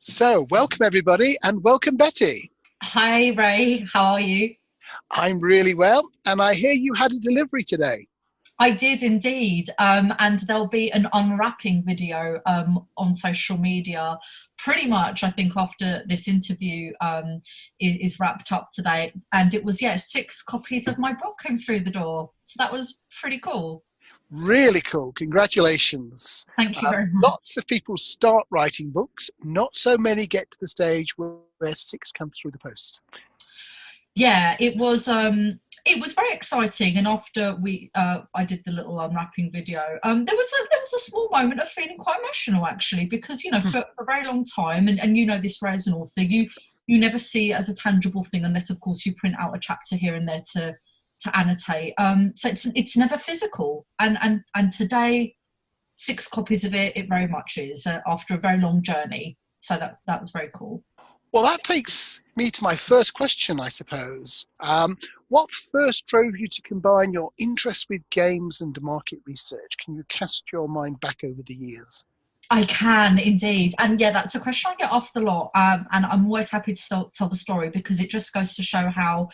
So, welcome everybody, and welcome Betty. Hi, Ray. How are you? I'm really well, and I hear you had a delivery today. I did indeed. And there'll be an unwrapping video on social media pretty much, I think, after this interview is wrapped up today. And it was, 6 copies of my book came through the door. So that was pretty cool. Really cool. Congratulations. Thank you very much. Lots of people start writing books. Not so many get to the stage where six come through the post. Yeah, it was very exciting, and after I did the little unwrapping video, there was a small moment of feeling quite emotional, actually, because for a very long time, and this, Ray, as an author, you never see it as a tangible thing unless, of course, you print out a chapter here and there to annotate. So it's never physical, and today, 6 copies of it very much is after a very long journey. So that was very cool. Well, that takes me to my first question, I suppose. What first drove you to combine your interest with games and market research? Can you cast your mind back over the years? I can indeed. And yeah, that's a question I get asked a lot. And I'm always happy to tell the story because it just goes to show how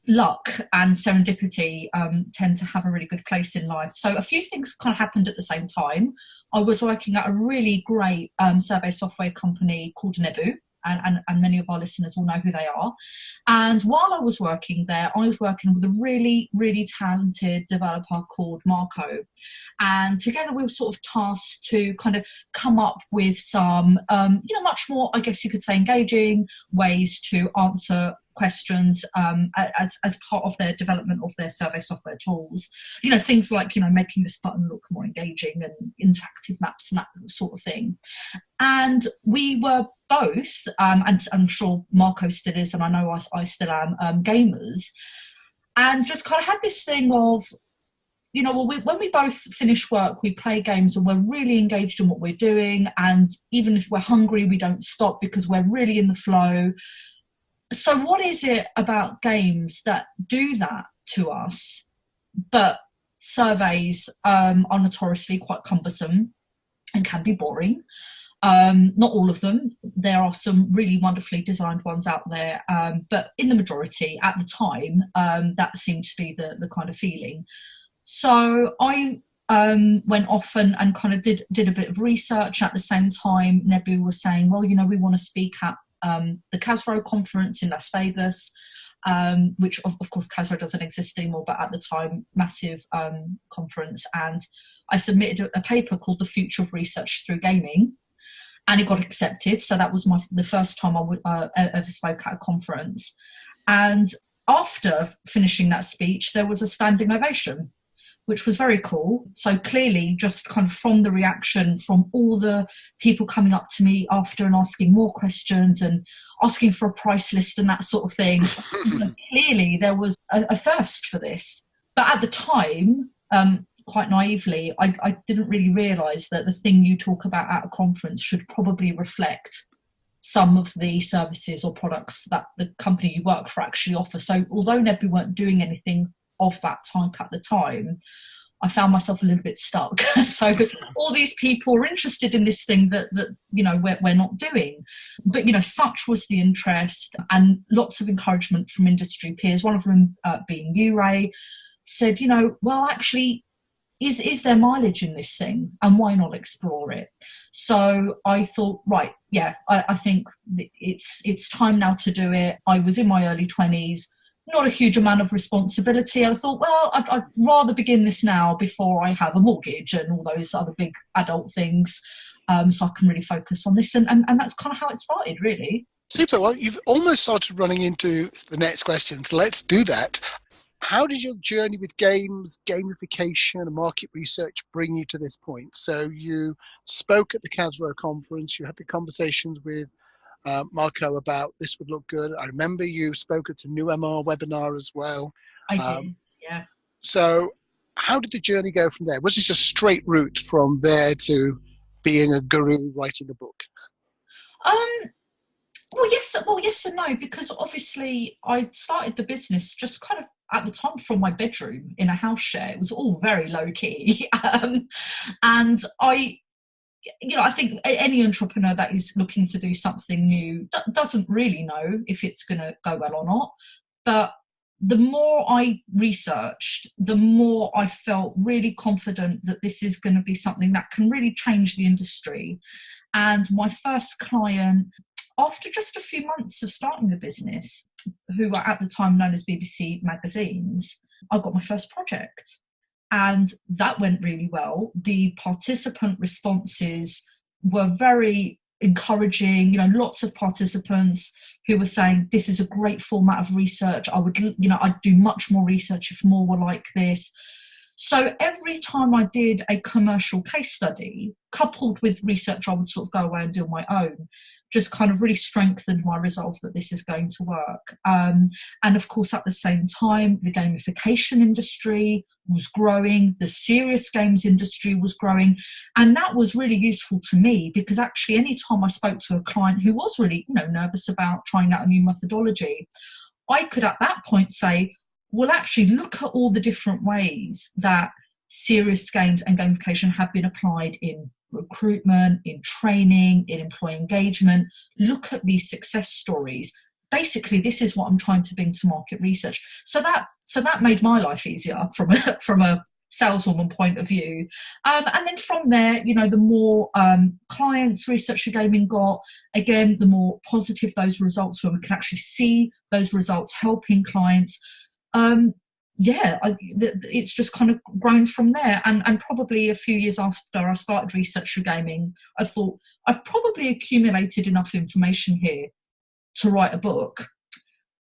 luck and serendipity tend to have a really good place in life. So a few things kind of happened at the same time. I was working at a really great survey software company called Adamou. And many of our listeners will know who they are. And while I was working there, I was working with a really, really talented developer called Marco. And together we were sort of tasked to kind of come up with some, much more, I guess you could say, engaging ways to answer questions as part of their development of their survey software tools. Things like, making this button look more engaging and interactive maps and that sort of thing. And we were both, and I'm sure Marco still is, and I know I still am, gamers, and just kind of had this thing of, when we both finish work, we play games and we're really engaged in what we're doing. And even if we're hungry, we don't stop because we're really in the flow. So what is it about games that do that to us? But surveys are notoriously quite cumbersome and can be boring. Not all of them. There are some really wonderfully designed ones out there, but in the majority, at the time, that seemed to be the kind of feeling. So I went off and kind of did a bit of research. At the same time, Nebu was saying, well, we want to speak at the Casro conference in Las Vegas, which of course Casro doesn't exist anymore, but at the time, massive conference. And I submitted a paper called The Future of Research Through Gaming, and it got accepted. So that was the first time I ever spoke at a conference. And after finishing that speech, there was a standing ovation, which was very cool. So clearly, just kind of from the reaction from all the people coming up to me after and asking more questions and asking for a price list and that sort of thing, clearly there was a thirst for this. But at the time, quite naively, I didn't really realise that the thing you talk about at a conference should probably reflect some of the services or products that the company you work for actually offer. So although Nebu weren't doing anything of that type at the time, I found myself a little bit stuck. So all these people are interested in this thing that we're not doing. But such was the interest, and lots of encouragement from industry peers. One of them being you, Ray, said, well, actually, is there mileage in this thing, and why not explore it? So I thought, right, yeah, I think it's time now to do it. I was in my early 20s, not a huge amount of responsibility. I thought, well, I'd rather begin this now before I have a mortgage and all those other big adult things, so I can really focus on this. And that's kind of how it started, really. Super. Well, you've almost started running into the next question, so let's do that. How did your journey with games, gamification, and market research bring you to this point? So you spoke at the Casro conference, you had the conversations with Marco about this would look good. I remember you spoke at a NewMR webinar as well. I did, yeah. So how did the journey go from there? Was it just a straight route from there to being a guru writing a book? Well, yes and no, because obviously I started the business just kind of at the time from my bedroom in a house share. It was all very low key. And I I think any entrepreneur that is looking to do something new doesn't really know if it's going to go well or not. But the more I researched, the more I felt really confident that this is going to be something that can really change the industry. And my first client, after just a few months of starting the business, who were at the time known as BBC Magazines, I got my first project. And that went really well. The participant responses were very encouraging, lots of participants who were saying, this is a great format of research. I'd do much more research if more were like this. So every time I did a commercial case study, coupled with research I would sort of go away and do on my own, just kind of really strengthened my resolve that this is going to work. And of course, at the same time, the gamification industry was growing, the serious games industry was growing. And that was really useful to me, because actually any time I spoke to a client who was really nervous about trying out a new methodology, I could at that point say, well, actually look at all the different ways that serious games and gamification have been applied in recruitment, in training, in employee engagement. Look at these success stories. Basically, this is what I'm trying to bring to market research. So that made my life easier from a saleswoman point of view. And then from there, the more clients Research for Gaming got, again, the more positive those results were. We can actually see those results helping clients. It's just kind of grown from there. And probably a few years after I started Research for Gaming, I thought, I've probably accumulated enough information here to write a book.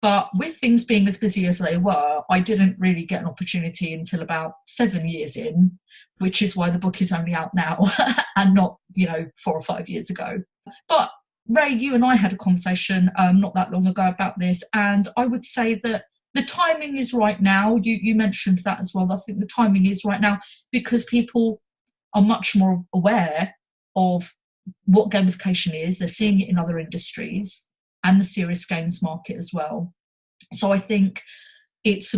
But with things being as busy as they were, I didn't really get an opportunity until about 7 years in, which is why the book is only out now and not, 4 or 5 years ago. But Ray, you and I had a conversation not that long ago about this, and I would say that the timing is right now. You mentioned that as well. I think the timing is right now because people are much more aware of what gamification is. They're seeing it in other industries and the serious games market as well. So I think it's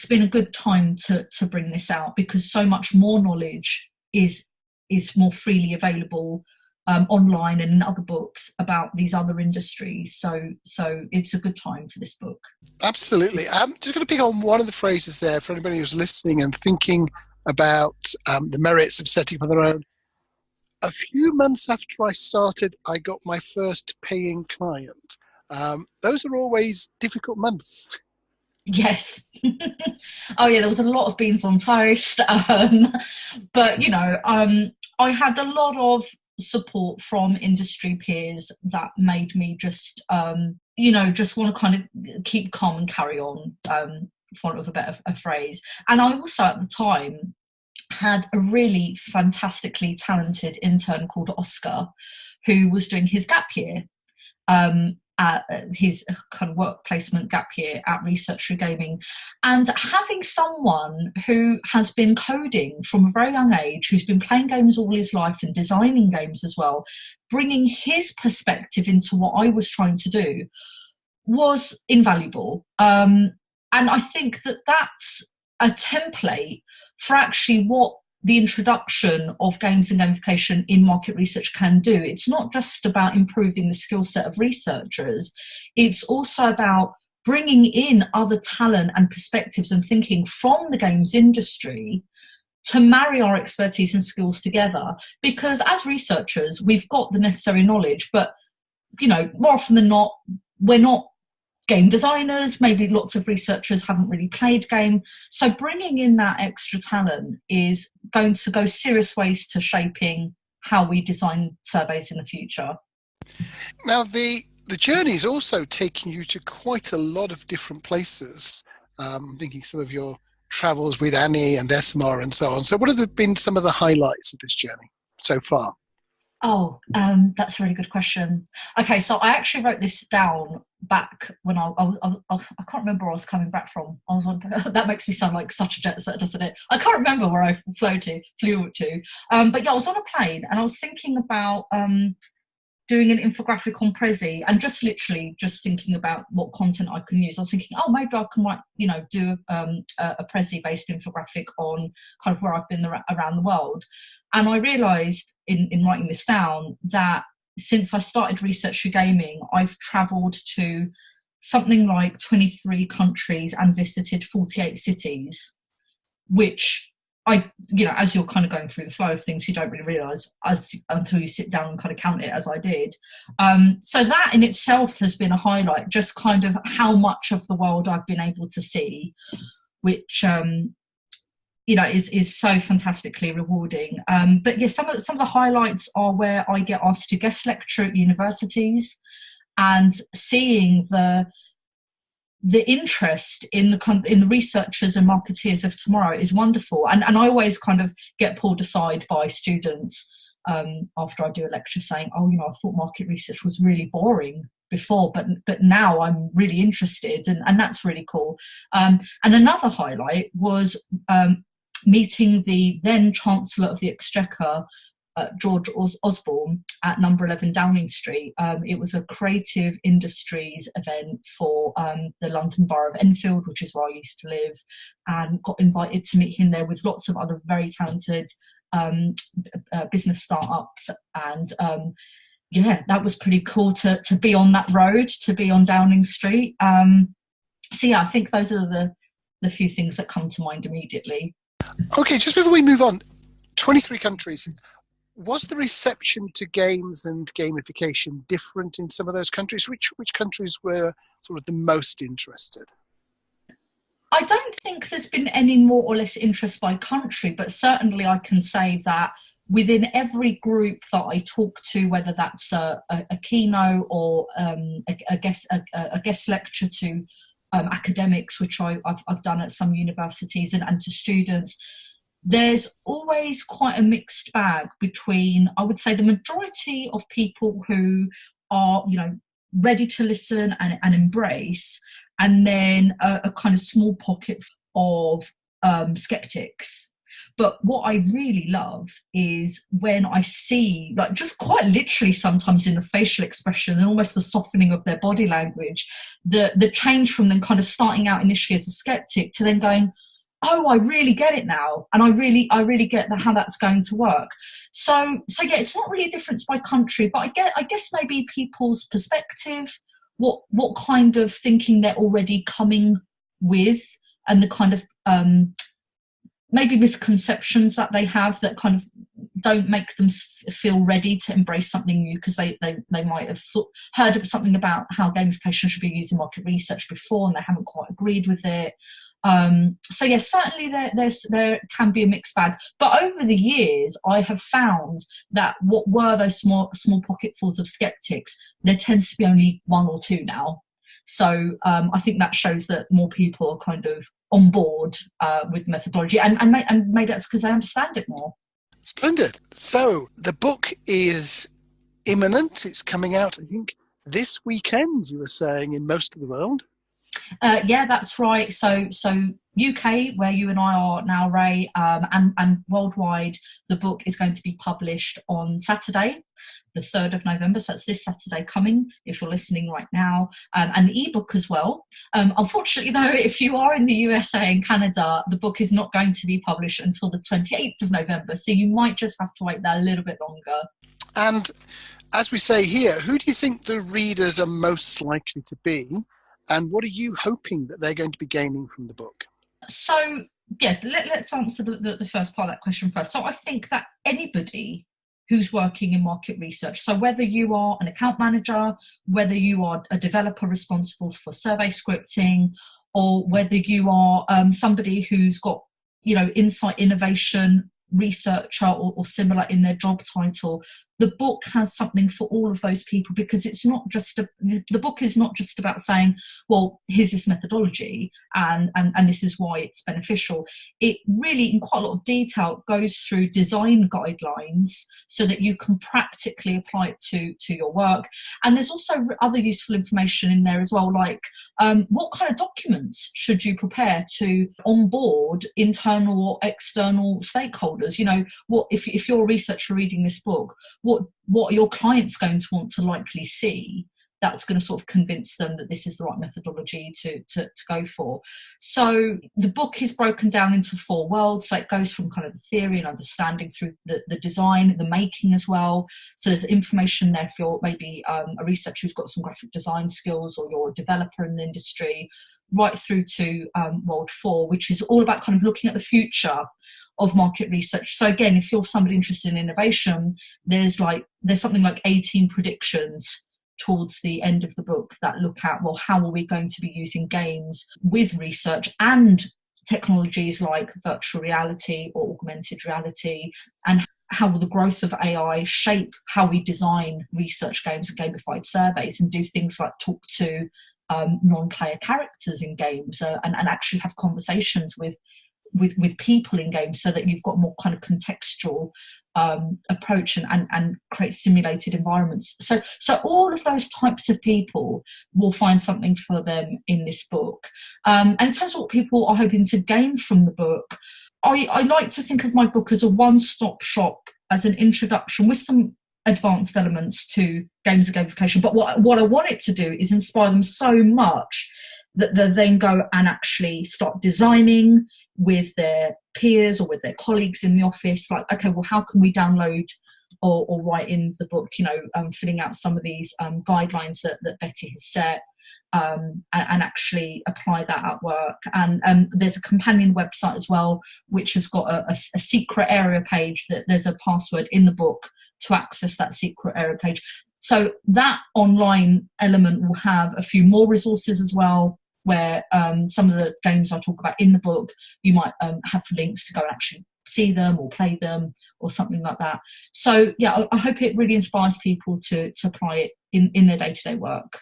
been a good time to bring this out, because so much more knowledge is more freely available online and in other books about these other industries. So it's a good time for this book. Absolutely. I'm just going to pick on one of the phrases there for anybody who's listening and thinking about the merits of setting up on their own. A few months after I started, I got my first paying client. Those are always difficult months. Yes. Oh yeah, there was a lot of beans on toast. But I had a lot of support from industry peers that made me just just want to kind of keep calm and carry on, for want of a better phrase. And I also at the time had a really fantastically talented intern called Oscar, who was doing his gap year, his kind of work placement gap year at Research for Gaming. And having someone who has been coding from a very young age, who's been playing games all his life and designing games as well, bringing his perspective into what I was trying to do was invaluable. And I think that that's a template for actually what the introduction of games and gamification in market research can do. It's not just about improving the skill set of researchers. It's also about bringing in other talent and perspectives and thinking from the games industry to marry our expertise and skills together. Because as researchers, we've got the necessary knowledge, but, more often than not, we're not game designers. Maybe lots of researchers haven't really played game. So bringing in that extra talent is going to go serious ways to shaping how we design surveys in the future. Now, the journey is also taking you to quite a lot of different places. I'm thinking some of your travels with Annie and SMR and so on. So what have been some of the highlights of this journey so far? Oh, that's a really good question. Okay, so I actually wrote this down back when I can't remember where I was coming back from. I was on, that makes me sound like such a jet set, doesn't it? I can't remember where I flew to. But yeah, I was on a plane and I was thinking about doing an infographic on Prezi and just literally just thinking about what content I can use. I was thinking, oh, maybe I can write, do a Prezi-based infographic on kind of where I've been around the world. And I realised in writing this down that since I started Research for Gaming, I've travelled to something like 23 countries and visited 48 cities, which as you're kind of going through the flow of things, you don't really realise until you sit down and kind of count it, as I did. So that in itself has been a highlight, just kind of how much of the world I've been able to see, which is so fantastically rewarding. But yeah, some of the highlights are where I get asked to guest lecture at universities, and seeing the interest in the researchers and marketeers of tomorrow is wonderful. And I always kind of get pulled aside by students after I do a lecture saying, oh, I thought market research was really boring before, but now I'm really interested, and that's really cool. And another highlight was meeting the then Chancellor of the Exchequer, George Osborne, at number 11 Downing Street. It was a creative industries event for the London Borough of Enfield, which is where I used to live, and got invited to meet him there with lots of other very talented business startups. And that was pretty cool to be on that road, to be on Downing Street. So yeah, I think those are the few things that come to mind immediately. Okay, just before we move on, 23 countries. Was the reception to games and gamification different in some of those countries? Which countries were sort of the most interested? I don't think there's been any more or less interest by country, but certainly I can say that within every group that I talk to, whether that's a keynote or a guest lecture to academics, which I've done at some universities, and to students, there's always quite a mixed bag between, I would say, the majority of people who are, ready to listen and embrace, and then a kind of small pocket of skeptics. But what I really love is when I see, like, just quite literally sometimes in the facial expression and almost the softening of their body language, the change from them kind of starting out initially as a skeptic to then going, oh, I really get it now, and I really get how that's going to work. So yeah, it's not really a difference by country, but I guess maybe people's perspective, what kind of thinking they're already coming with, and the kind of maybe misconceptions that they have that kind of don't make them feel ready to embrace something new, because they might have heard something about how gamification should be used in market research before, and they haven't quite agreed with it. So yes, certainly there can be a mixed bag, but over the years I have found that what were those small pocketfuls of skeptics, there tends to be only one or two now. So I think that shows that more people are kind of on board with methodology, and maybe that's because they understand it more. Splendid. So the book is imminent. It's coming out, I think, this weekend, you were saying, in most of the world. Yeah, that's right. So UK, where you and I are now, Ray, and worldwide, the book is going to be published on Saturday, the 3rd of November. So it's this Saturday coming, if you're listening right now, and the ebook as well. Unfortunately, though, if you are in the USA and Canada, the book is not going to be published until the 28th of November. So you might just have to wait there a little bit longer. And as we say here, who do you think the readers are most likely to be? And what are you hoping that they're going to be gaining from the book? So, yeah, let's answer the first part of that question first. So I think that anybody who's working in market research, so whether you are an account manager, whether you are a developer responsible for survey scripting, or whether you are somebody who's got, insight, innovation, researcher or similar in their job title, the book has something for all of those people, because it's not just the book is not just about saying, well, here's this methodology and this is why it's beneficial. It really, in quite a lot of detail, goes through design guidelines so that you can practically apply it to your work. And there's also other useful information in there as well, like what kind of documents should you prepare to onboard internal or external stakeholders. What if you're a researcher reading this book, what are your clients going to want to likely see that's going to sort of convince them that this is the right methodology to go for. So the book is broken down into 4 worlds. So it goes from kind of the theory and understanding through the design, the making as well. So there's information there if you're maybe a researcher who's got some graphic design skills, or you're a developer in the industry, right through to world 4, which is all about kind of looking at the future of market research. So again, if you're somebody interested in innovation, there's something like 18 predictions towards the end of the book that look at, well, how are we going to be using games with research and technologies like virtual reality or augmented reality, and how will the growth of AI shape how we design research games and gamified surveys, and do things like talk to non-player characters in games and actually have conversations with people in games, so that you've got more kind of contextual approach and create simulated environments. So all of those types of people will find something for them in this book. And in terms of what people are hoping to gain from the book, I like to think of my book as a one-stop shop, as an introduction with some advanced elements to games and gamification. But what I want it to do is inspire them so much that they then go and actually start designing with their peers or with their colleagues in the office. Like, okay, well, how can we download or write in the book, filling out some of these guidelines that Betty has set, and actually apply that at work. And there's a companion website as well, which has got a secret area page, that there's a password in the book to access that secret area page. So that online element will have a few more resources as well, where some of the games I talk about in the book, you might have links to go and actually see them or play them or something like that. So yeah, I hope it really inspires people to apply it in their day-to-day work.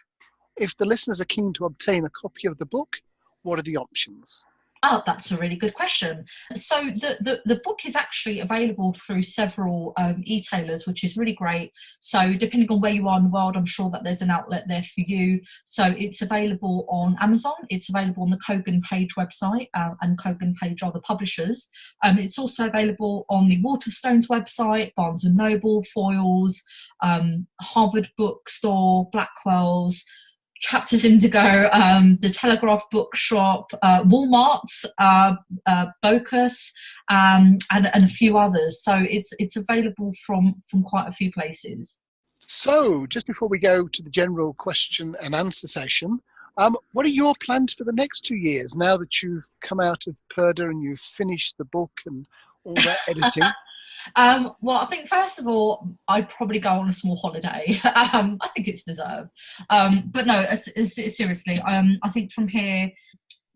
If the listeners are keen to obtain a copy of the book, what are the options? Oh, that's a really good question. So the book is actually available through several e-tailers, which is really great. So depending on where you are in the world, I'm sure that there's an outlet there for you. So it's available on Amazon. It's available on the Kogan Page website, and Kogan Page are the publishers. It's also available on the Waterstones website, Barnes & Noble, Foyles, Harvard Bookstore, Blackwell's, Chapters Indigo, the Telegraph Bookshop, Walmart's, Bocus, and a few others. So it's available from quite a few places. So just before we go to the general question and answer session, what are your plans for the next 2 years, now that you've come out of Purda and you've finished the book and all that editing? Well, I think first of all, I'd probably go on a small holiday. I think it's deserved. But no, seriously, I think from here,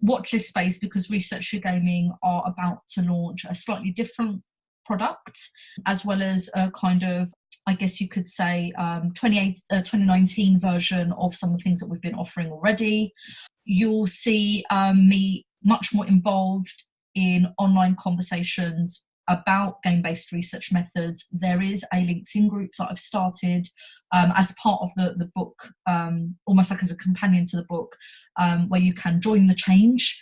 watch this space, because Research for Gaming are about to launch a slightly different product, as well as a kind of, I guess you could say, 2019 version of some of the things that we've been offering already. You'll see me much more involved in online conversations about game-based research methods. There is a LinkedIn group that I've started as part of the book, almost like as a companion to the book, where you can join the change.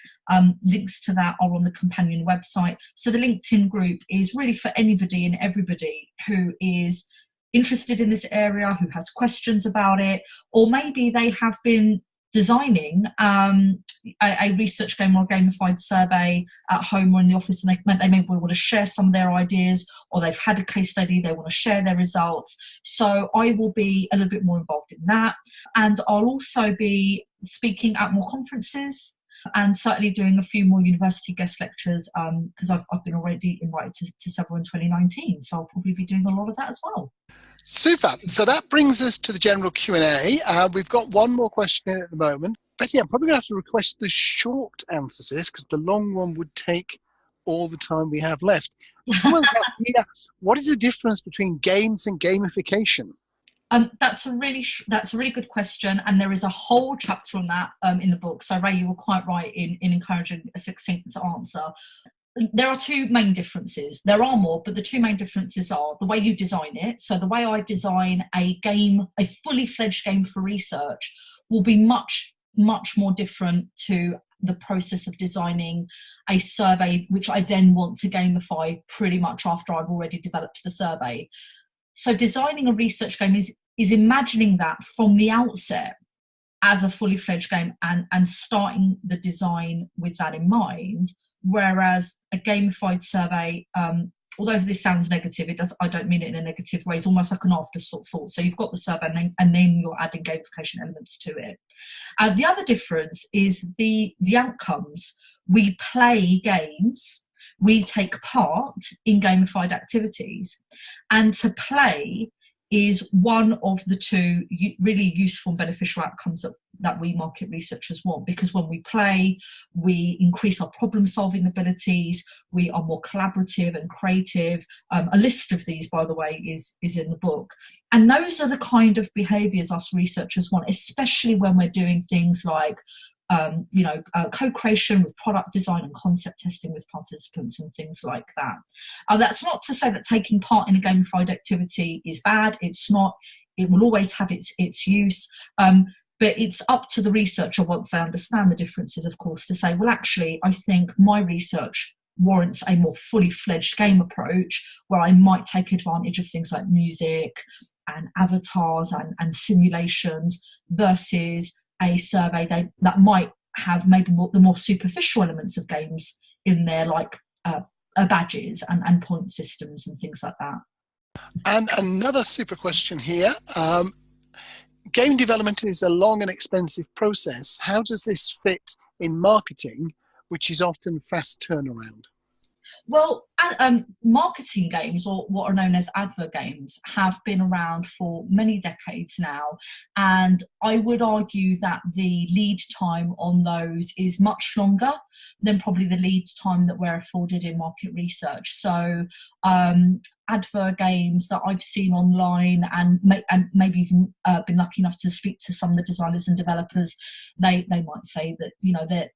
Links to that are on the companion website. So the LinkedIn group is really for anybody and everybody who is interested in this area, who has questions about it, or maybe they have been designing a research game or a gamified survey at home or in the office, and they maybe want to share some of their ideas, or they've had a case study, they want to share their results. So I will be a little bit more involved in that, and I'll also be speaking at more conferences, and certainly doing a few more university guest lectures, because I've been already invited to several in 2019, so I'll probably be doing a lot of that as well. Super. So that brings us to the general Q&A. We've got one more question in at the moment. Betty, I'm probably going to have to request the short answer to this, because the long one would take all the time we have left. Someone's asked me, what is the difference between games and gamification? That's a really good question, and there is a whole chapter on that in the book. So Ray, you were quite right in encouraging a succinct answer. There are two main differences. There are more, but the two main differences are the way you design it. So the way I design a game, a fully fledged game for research, will be much, much more different to the process of designing a survey, which I then want to gamify pretty much after I've already developed the survey. So designing a research game is imagining that from the outset as a fully fledged game and starting the design with that in mind. Whereas a gamified survey, although this sounds negative, I don't mean it in a negative way. It's almost like an afterthought. So you've got the survey and then you're adding gamification elements to it. The other difference is the outcomes. We play games, we take part in gamified activities, and to play is one of the two really useful and beneficial outcomes that we market researchers want, because when we play, we increase our problem solving abilities, we are more collaborative and creative. A list of these, by the way, is in the book. And those are the kind of behaviours us researchers want, especially when we're doing things like co-creation with product design and concept testing with participants and things like that. That's not to say that taking part in a gamified activity is bad. It's not. It will always have its use. But it's up to the researcher, once they understand the differences, of course, to say, well, actually, I think my research warrants a more fully fledged game approach where I might take advantage of things like music and avatars and simulations versus a survey that might have maybe the more superficial elements of games in there, like badges and point systems and things like that. And another super question here. Game development is a long and expensive process. How does this fit in marketing, which is often fast turnaround? Well, marketing games, or what are known as advert games, have been around for many decades now. And I would argue that the lead time on those is much longer than probably the lead time that we're afforded in market research. So advert games that I've seen online and maybe even been lucky enough to speak to some of the designers and developers, they might say that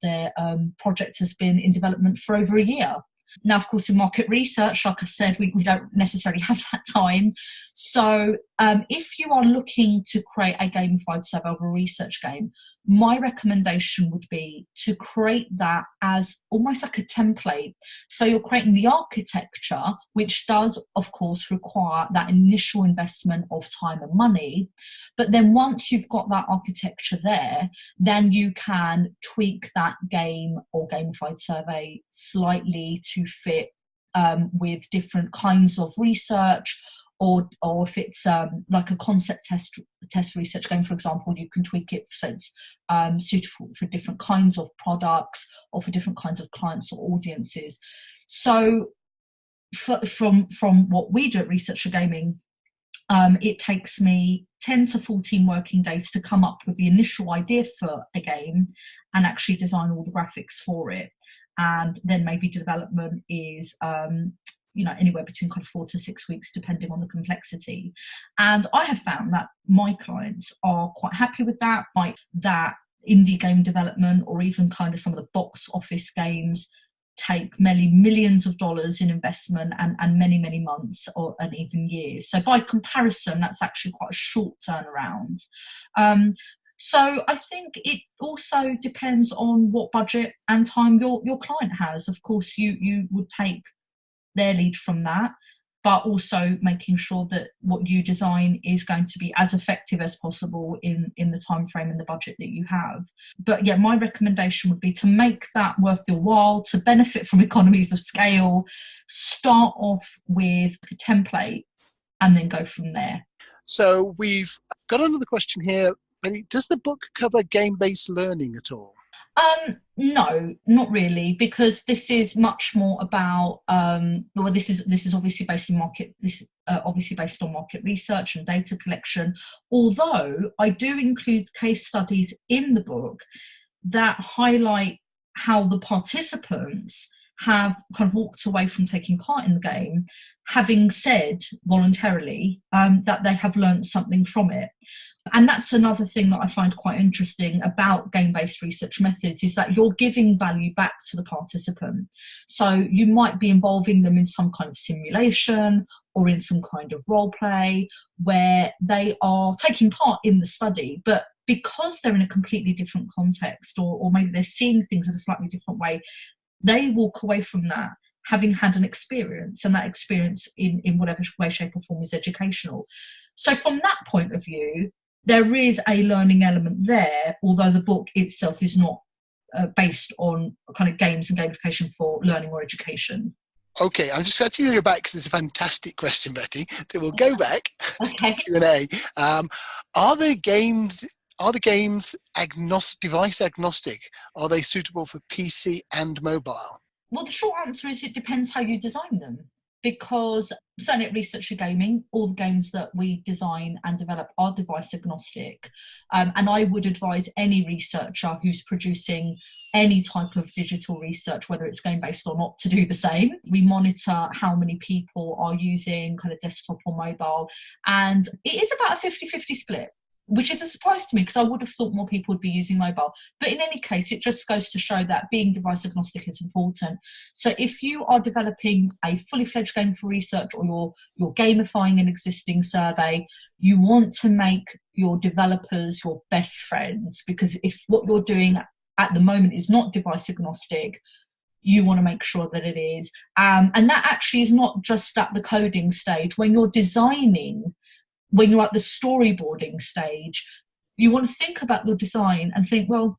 their project has been in development for over a year. Now, of course, in market research, like I said, we don't necessarily have that time. So if you are looking to create a gamified survey of a research game, my recommendation would be to create that as almost like a template. So you're creating the architecture, which does, of course, require that initial investment of time and money. But then once you've got that architecture there, then you can tweak that game or gamified survey slightly to fit with different kinds of research, or if it's like a concept test research game, for example, you can tweak it so it's suitable for different kinds of products or for different kinds of clients or audiences. So from what we do at Researcher Gaming, it takes me 10 to 14 working days to come up with the initial idea for a game and actually design all the graphics for it. And then maybe development is anywhere between kind of 4 to 6 weeks, depending on the complexity. And I have found that my clients are quite happy with that, like that indie game development or even kind of some of the box office games take many millions of dollars in investment and many months and even years. So by comparison, that's actually quite a short turnaround. So I think it also depends on what budget and time your client has. Of course, you would take their lead from that, but also making sure that what you design is going to be as effective as possible in the time frame and the budget that you have. But yeah, my recommendation would be to make that worth your while, to benefit from economies of scale, start off with a template and then go from there. So we've got another question here. Does the book cover game-based learning at all? No, not really, because this is much more about this is obviously based in market. This obviously based on market research and data collection. Although I do include case studies in the book that highlight how the participants have kind of walked away from taking part in the game, having said voluntarily that they have learned something from it. And that's another thing that I find quite interesting about game-based research methods, is that you're giving value back to the participant. So you might be involving them in some kind of simulation or in some kind of role play where they are taking part in the study, but because they're in a completely different context, or maybe they're seeing things in a slightly different way, they walk away from that having had an experience, and that experience in whatever way, shape or form is educational. So from that point of view, there is a learning element there, although the book itself is not based on kind of games and gamification for learning or education. Okay, I'm just actually going to go back because it's a fantastic question, Betty. So we'll go back Okay. to Q&A. Are the games device agnostic? Are they suitable for PC and mobile? Well, the short answer is it depends how you design them, because certainly at Research for Gaming, all the games that we design and develop are device agnostic. And I would advise any researcher who's producing any type of digital research, whether it's game-based or not, to do the same. We monitor how many people are using kind of desktop or mobile, and it is about a 50-50 split, which is a surprise to me because I would have thought more people would be using mobile. But in any case, it just goes to show that being device agnostic is important. So if you are developing a fully fledged game for research, or you're gamifying an existing survey, you want to make your developers your best friends, because if what you're doing at the moment is not device agnostic, you want to make sure that it is. And that actually is not just at the coding stage. When you're designing, when you're at the storyboarding stage, you want to think about your design and think, well,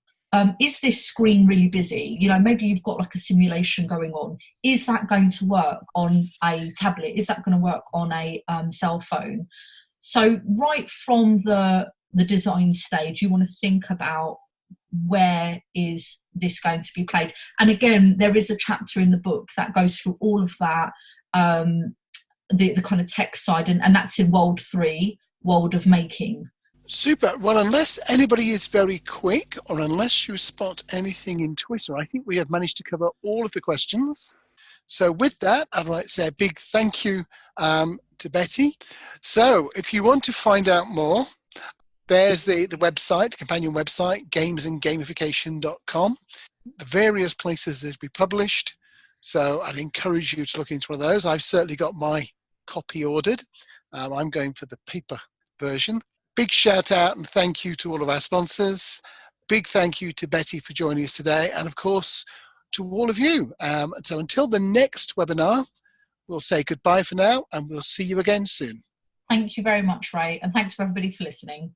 is this screen really busy? You know, maybe you've got like a simulation going on. Is that going to work on a tablet? Is that going to work on a cell phone? So right from the design stage, you want to think about, where is this going to be played? And again, there is a chapter in the book that goes through all of that, the kind of tech side, and that's in World 3, World of Making. Super. Well, unless anybody is very quick, or unless you spot anything in Twitter, I think we have managed to cover all of the questions. So with that, I'd like to say a big thank you to Betty. So if you want to find out more, there's the website, the companion website, gamesandgamification.com, the various places that we published. So I'd encourage you to look into one of those. I've certainly got my copy ordered. I'm going for the paper version. Big shout out and thank you to all of our sponsors. Big thank you to Betty for joining us today, and of course to all of you. So until the next webinar, we'll say goodbye for now, and we'll see you again soon. Thank you very much, Ray, and thanks for everybody for listening.